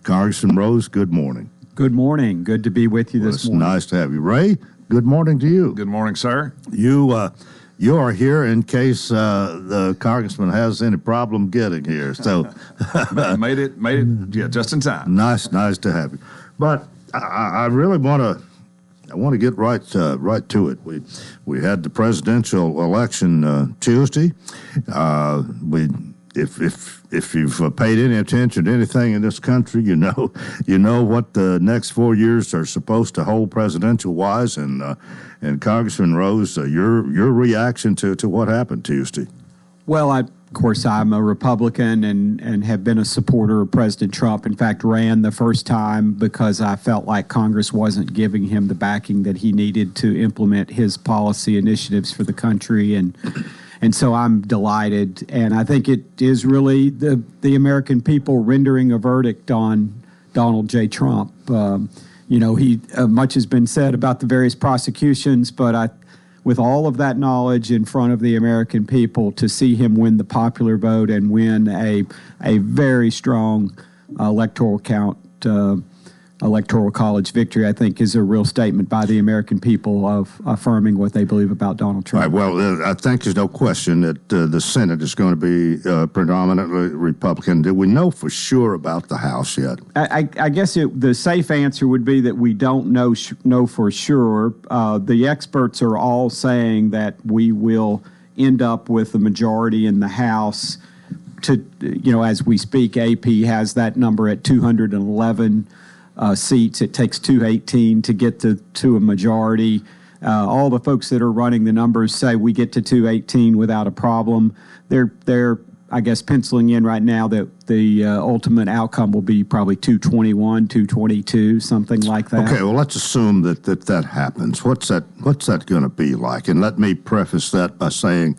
Congressman Rose, good morning. Good morning. Good to be with you this morning. It's nice to have you. Ray, good morning to you. Good morning, sir. You are here in case the congressman has any problem getting here. So made it, yeah, just in time. Nice to have you. But I really want to get right to it. We had the presidential election Tuesday. If you've paid any attention to anything in this country, you know what the next 4 years are supposed to hold presidential wise. And Congressman Rose, your reaction to what happened Tuesday? Well, of course, I'm a Republican and have been a supporter of President Trump. In fact, ran the first time because I felt like Congress wasn't giving him the backing that he needed to implement his policy initiatives for the country. And And so I'm delighted, and I think it is really the American people rendering a verdict on Donald J. Trump. He much has been said about the various prosecutions, but with all of that knowledge in front of the American people, to see him win the popular vote and win a very strong electoral college victory, I think, is a real statement by the American people of affirming what they believe about Donald Trump. Right, well, I think there's no question that the Senate is going to be predominantly Republican. Do we know for sure about the House yet? I guess the safe answer would be that we don't know for sure. The experts are all saying that we will end up with a majority in the House. As we speak, AP has that number at 211 seats. It takes 218 to get to a majority. All the folks that are running the numbers say we get to 218 without a problem. They're I guess, penciling in right now that the ultimate outcome will be probably 221, 222, something like that. Okay, well, let's assume that happens. What's that going to be like? And let me preface that by saying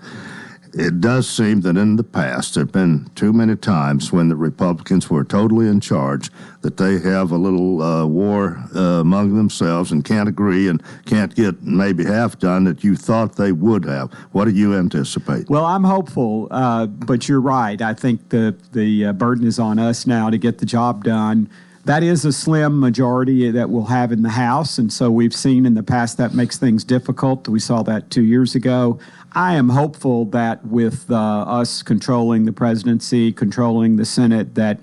it does seem that in the past there have been too many times when the Republicans were totally in charge that they have a little war among themselves and can't agree and can't get maybe half done that you thought they would have. What do you anticipate? Well, I'm hopeful, but you're right. I think the burden is on us now to get the job done. That is a slim majority that we'll have in the House, and so we've seen in the past that makes things difficult. We saw that 2 years ago. I am hopeful that with us controlling the presidency, controlling the Senate, that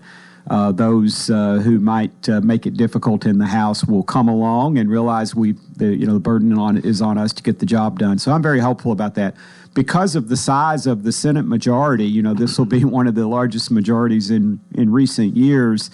those who might make it difficult in the House will come along and realize the burden is on us to get the job done. So I'm very hopeful about that. Because of the size of the Senate majority, this will be one of the largest majorities in recent years.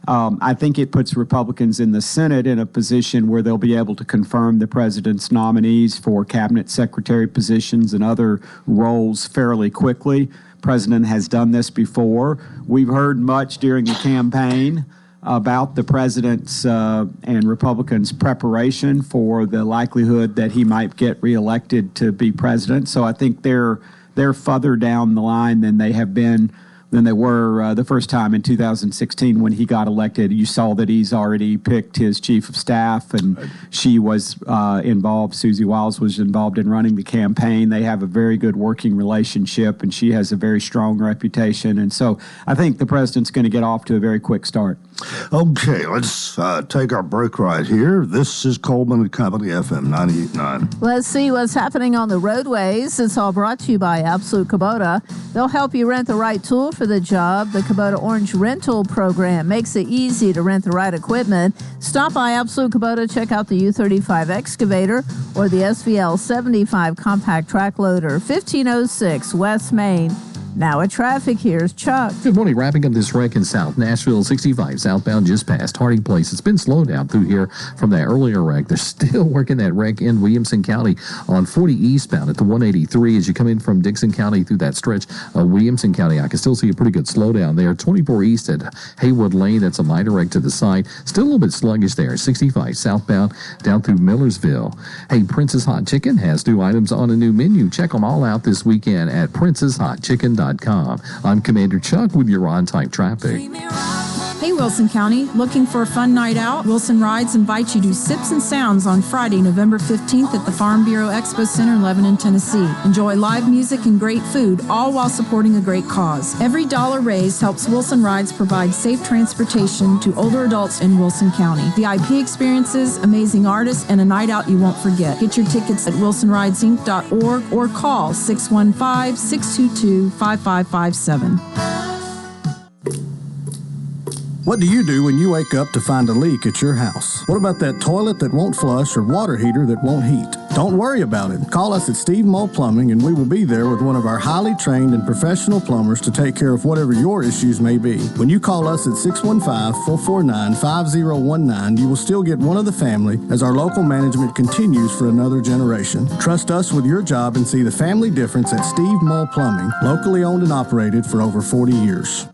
I think it puts Republicans in the Senate in a position where they'll be able to confirm the president's nominees for cabinet secretary positions and other roles fairly quickly. The president has done this before. We've heard much during the campaign about the president's and Republicans' preparation for the likelihood that he might get reelected to be president. So I think they're further down the line than they were the first time in 2016 when he got elected. You saw that he's already picked his chief of staff, and she was involved. Susie Wiles was involved in running the campaign. They have a very good working relationship, and she has a very strong reputation. And so I think the president's going to get off to a very quick start. Okay, let's take our break right here. This is Coleman and Company, FM 98.9. Let's see what's happening on the roadways. It's all brought to you by Absolute Kubota. They'll help you rent the right tool for the job. The Kubota Orange Rental Program makes it easy to rent the right equipment. Stop by Absolute Kubota, check out the U35 excavator or the SVL 75 compact track loader, 1506 West Main. Now at traffic, here's Chuck. Good morning. Wrapping up this wreck in South Nashville, 65 southbound just past Harding Place. It's been slowed down through here from that earlier wreck. They're still working that wreck in Williamson County on 40 eastbound at the 183 as you come in from Dixon County through that stretch of Williamson County. I can still see a pretty good slowdown there. 24 east at Haywood Lane. That's a minor wreck to the side. Still a little bit sluggish there. 65 southbound down through Millersville. Hey, Prince's Hot Chicken has new items on a new menu. Check them all out this weekend at princeshotchicken.com. I'm Commander Chuck with your on-time traffic. Hey, Wilson County. Looking for a fun night out? Wilson Rides invites you to Sips and Sounds on Friday, November 15th at the Farm Bureau Expo Center in Lebanon, Tennessee. Enjoy live music and great food, all while supporting a great cause. Every dollar raised helps Wilson Rides provide safe transportation to older adults in Wilson County. VIP experiences, amazing artists, and a night out you won't forget. Get your tickets at wilsonridesinc.org or call 615-622-5557. What do you do when you wake up to find a leak at your house? What about that toilet that won't flush or water heater that won't heat? Don't worry about it. Call us at Steve Moll Plumbing and we will be there with one of our highly trained and professional plumbers to take care of whatever your issues may be. When you call us at 615-449-5019, you will still get one of the family as our local management continues for another generation. Trust us with your job and see the family difference at Steve Moll Plumbing, locally owned and operated for over 40 years.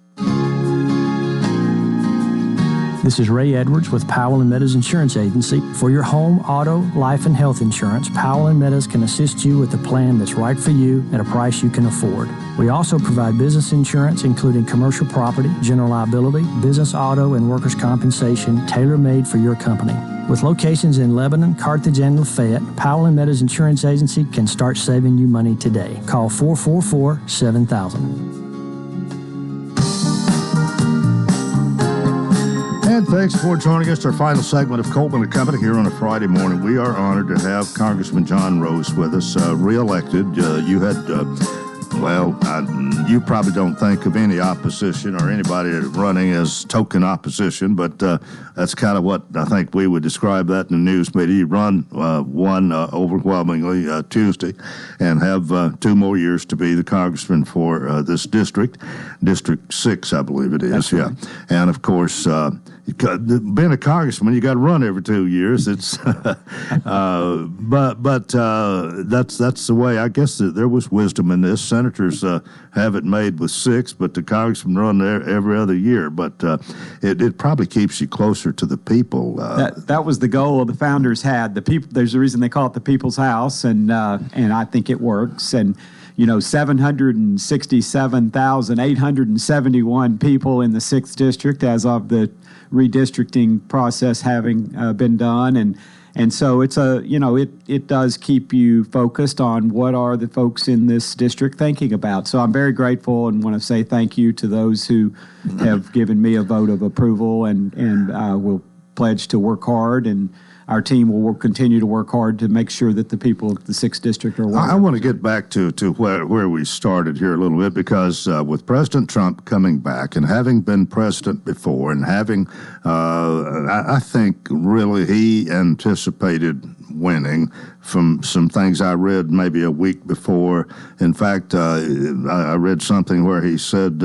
This is Ray Edwards with Powell & Meadows Insurance Agency. For your home, auto, life, and health insurance, Powell & Meadows can assist you with a plan that's right for you at a price you can afford. We also provide business insurance, including commercial property, general liability, business auto, and workers' compensation, tailor-made for your company. With locations in Lebanon, Carthage, and Lafayette, Powell & Meadows Insurance Agency can start saving you money today. Call 444-7000. And thanks for joining us. Our final segment of Coleman and Company here on a Friday morning. We are honored to have Congressman John Rose with us, reelected. You had, you probably don't think of any opposition or anybody running as token opposition, but that's kind of what I think we would describe that in the news media. You won overwhelmingly Tuesday and have 2 more years to be the congressman for this district, District 6, I believe it is. That's right. And of course, being a congressman, you got to run every 2 years. It's, but that's the way. I guess there was wisdom in this. Senators have it made with 6, but the congressman run there every other year. But it probably keeps you closer to the people. That was the goal the founders had. The people. There's a reason they call it the People's House, and I think it works. And 767,871 people in the 6th district as of the redistricting process having been done, and so it's it does keep you focused on what are the folks in this district thinking about. So I'm very grateful and want to say thank you to those who have given me a vote of approval, and will pledge to work hard, and our team will continue to work hard to make sure that the people of the 6th District are well. I want to get back to where we started here a little bit, because with President Trump coming back and having been president before and having, I think really he anticipated winning from some things I read maybe a week before. In fact, I read something where he said,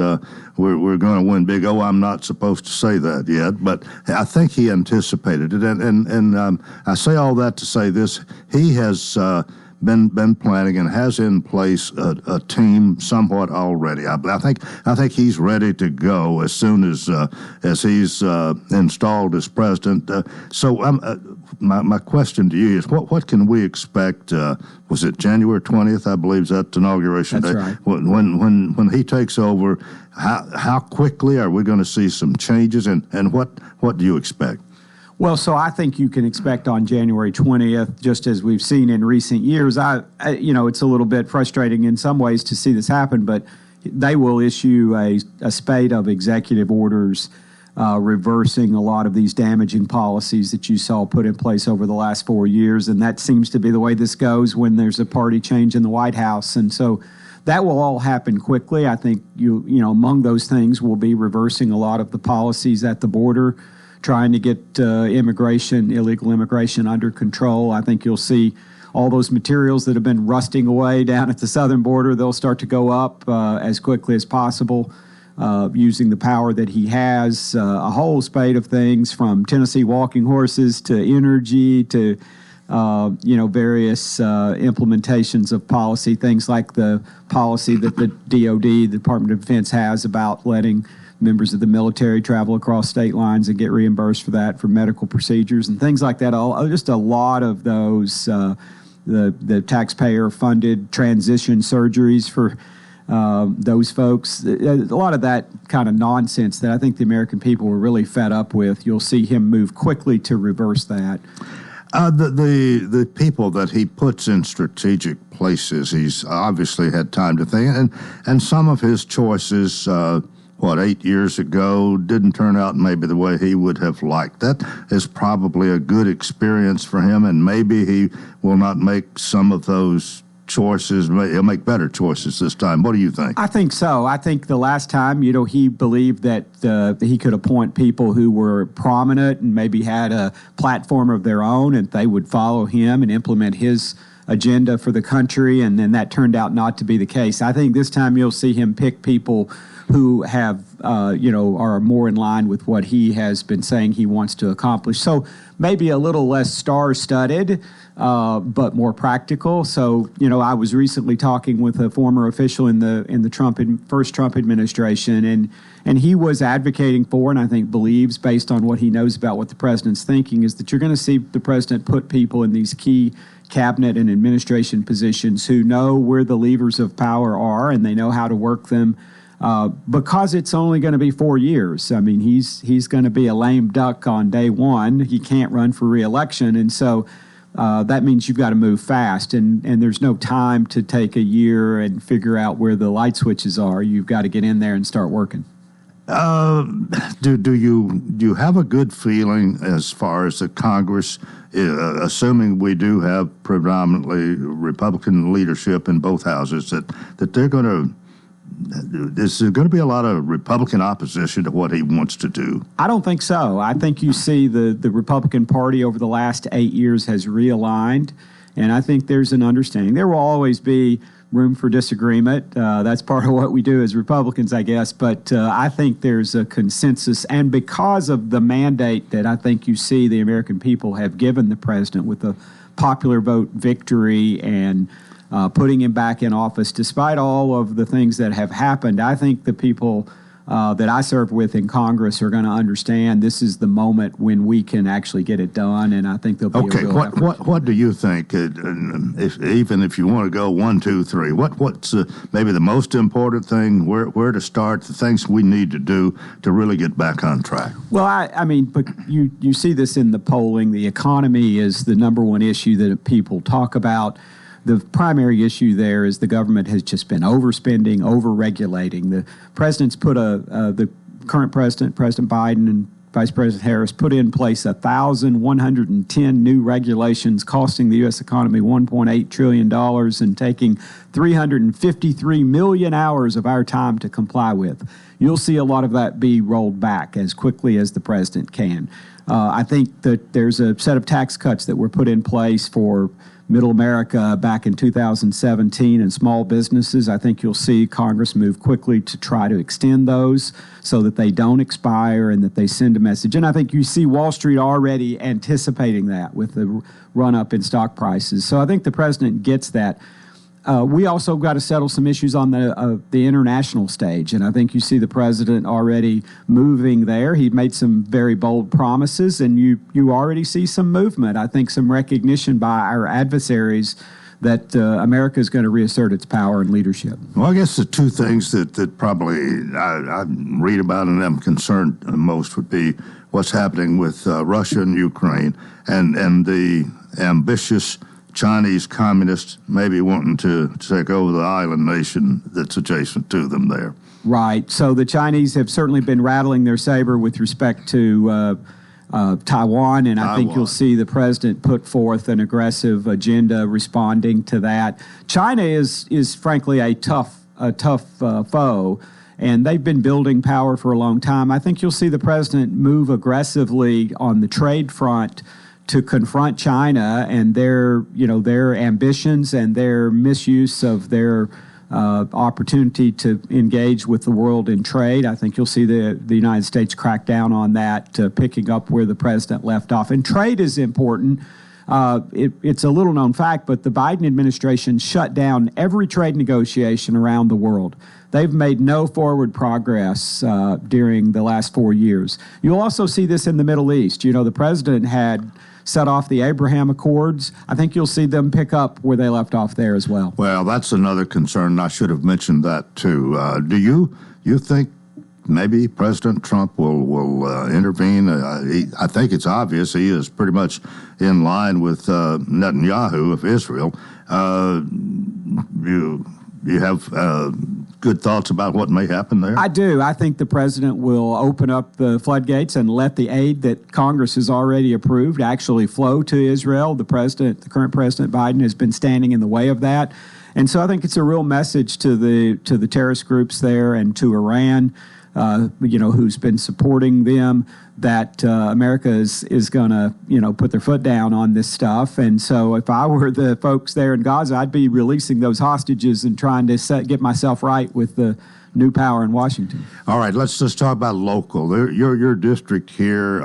we're going to win big. Oh, I'm not supposed to say that yet, but I think he anticipated it. And I say all that to say this: he has been planning and has in place a team somewhat already. I think he's ready to go as soon as he's installed as president. My question to you is, what can we expect? Was it January 20th? I believe that's inauguration day. That's right. When he takes over, how quickly are we going to see some changes, and what do you expect? Well, so I think you can expect on January 20th, just as we've seen in recent years. It's a little bit frustrating in some ways to see this happen, but they will issue a spate of executive orders reversing a lot of these damaging policies that you saw put in place over the last 4 years, and that seems to be the way this goes when there's a party change in the White House. And so that will all happen quickly. I think among those things will be reversing a lot of the policies at the border, trying to get illegal immigration under control. I think you'll see all those materials that have been rusting away down at the southern border, they'll start to go up as quickly as possible, using the power that he has. A whole spate of things, from Tennessee walking horses to energy to various implementations of policy, things like the policy that the DOD, the Department of Defense, has about letting members of the military travel across state lines and get reimbursed for that for medical procedures and things like that. Just a lot of those, the taxpayer-funded transition surgeries for those folks. A lot of that kind of nonsense that I think the American people were really fed up with. You'll see him move quickly to reverse that. The people that he puts in strategic places, he's obviously had time to think, and some of his choices, 8 years ago, didn't turn out maybe the way he would have liked. That is probably a good experience for him, and maybe he will not make some of those choices. He'll make better choices this time. What do you think? I think so. I think the last time, he believed that he could appoint people who were prominent and maybe had a platform of their own, and they would follow him and implement his agenda for the country, and then that turned out not to be the case. I think this time you'll see him pick people who have, are more in line with what he has been saying he wants to accomplish. So maybe a little less star-studded, but more practical. So, I was recently talking with a former official in the first Trump administration, and he was advocating for, and I think believes, based on what he knows about what the president's thinking, is that you're going to see the president put people in these key cabinet and administration positions who know where the levers of power are and they know how to work them. Because it's only going to be 4 years. I mean, he's going to be a lame duck on day one. He can't run for re-election, and so that means you've got to move fast. And there's no time to take a year and figure out where the light switches are. You've got to get in there and start working. Do you have a good feeling as far as the Congress, assuming we do have predominantly Republican leadership in both houses, that they're going to? Is there going to be a lot of Republican opposition to what he wants to do? I don't think so. I think you see the Republican Party over the last 8 years has realigned, and I think there's an understanding. There will always be room for disagreement. That's part of what we do as Republicans, I guess. But I think there's a consensus, and because of the mandate that I think you see the American people have given the president with the popular vote victory and putting him back in office, despite all of the things that have happened, I think the people that I serve with in Congress are going to understand this is the moment when we can actually get it done, and I think there'll be a real effort. What do you think? Even if you want to go 1, 2, 3, what's maybe the most important thing? Where to start? The things we need to do to really get back on track. Well, I mean, but you see this in the polling. The economy is the number one issue that people talk about. The primary issue there is the government has just been overspending, overregulating. The president's put the current president, President Biden, and Vice President Harris put in place 1,110 new regulations costing the U.S. economy $1.8 trillion and taking 353 million hours of our time to comply with. You'll see a lot of that be rolled back as quickly as the president can. I think that there's a set of tax cuts that were put in place for middle America back in 2017 and small businesses. I think you'll see Congress move quickly to try to extend those so that they don't expire and that they send a message. And I think you see Wall Street already anticipating that with the run-up in stock prices. So I think the president gets that. We also got to settle some issues on the international stage, and I think you see the president already moving there. He made some very bold promises, and you already see some movement. I think some recognition by our adversaries that America is going to reassert its power and leadership. Well, I guess the two things that probably I read about and am concerned most would be what's happening with Russia and Ukraine and the ambitious Chinese communists maybe wanting to take over the island nation that's adjacent to them there. Right. So the Chinese have certainly been rattling their saber with respect to Taiwan, and I think you'll see the president put forth an aggressive agenda responding to that. China is frankly a tough foe, and they've been building power for a long time. I think you'll see the president move aggressively on the trade front to confront China and their ambitions and their misuse of their opportunity to engage with the world in trade. I think you'll see the United States crack down on that, picking up where the president left off. And trade is important. It's a little known fact, but the Biden administration shut down every trade negotiation around the world. They've made no forward progress during the last 4 years. You'll also see this in the Middle East. The president had set off the Abraham Accords. I think you'll see them pick up where they left off there as well. Well, that's another concern. I should have mentioned that too. Do you think maybe President Trump will intervene? I think it's obvious he is pretty much in line with Netanyahu of Israel. You have good thoughts about what may happen there? I do. I think the president will open up the floodgates and let the aid that Congress has already approved actually flow to Israel. The current President Biden has been standing in the way of that. And so I think it's a real message to the terrorist groups there and to Iran who's been supporting them, that America is going to, put their foot down on this stuff. And so if I were the folks there in Gaza, I'd be releasing those hostages and trying to get myself right with the new power in Washington. All right, let's just talk about local. Your district here,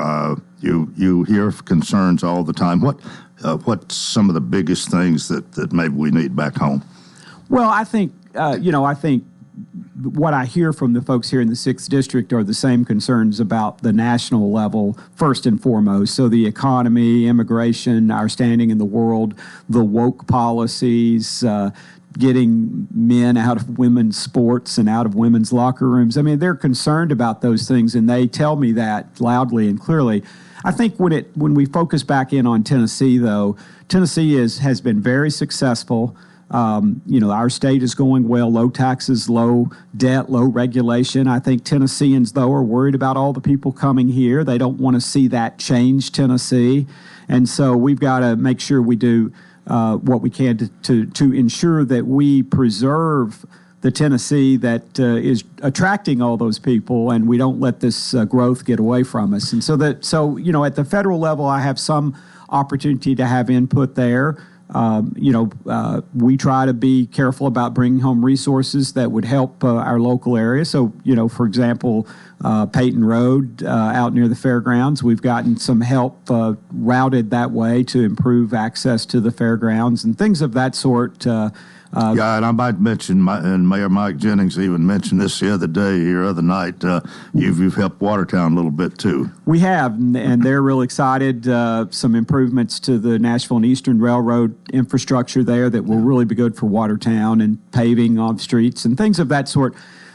you hear concerns all the time. What's some of the biggest things that maybe we need back home? Well, I think what I hear from the folks here in the 6th District are the same concerns about the national level, first and foremost. So the economy, immigration, our standing in the world, the woke policies, getting men out of women's sports and out of women's locker rooms. I mean, they're concerned about those things, and they tell me that loudly and clearly. I think when we focus back in on Tennessee, though, Tennessee has been very successful. Our state is going well, low taxes, low debt, low regulation. I think Tennesseans, though, are worried about all the people coming here. They don't want to see that change Tennessee. And so we've got to make sure we do what we can to ensure that we preserve the Tennessee that is attracting all those people, and we don't let this growth get away from us. And so at the federal level, I have some opportunity to have input there. We try to be careful about bringing home resources that would help our local area. So, for example, Peyton Road out near the fairgrounds, we've gotten some help routed that way to improve access to the fairgrounds and things of that sort. And I might mention, and Mayor Mike Jennings even mentioned this the other night, you've helped Watertown a little bit too. We have, and they're real excited. Some improvements to the Nashville and Eastern Railroad infrastructure there that will really be good for Watertown, and paving of streets and things of that sort.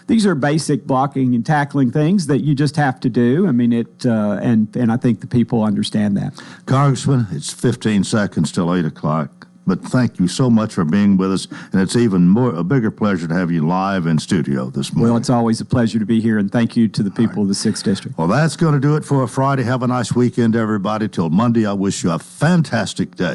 These are basic blocking and tackling things that you just have to do. I mean, and I think the people understand that. Congressman, it's 15 seconds till 8 o'clock. But thank you so much for being with us, and it's even a bigger pleasure to have you live in studio this morning. Well, it's always a pleasure to be here, and thank you to the people of the 6th District. Well, that's going to do it for a Friday. Have a nice weekend, everybody. Till Monday, I wish you a fantastic day.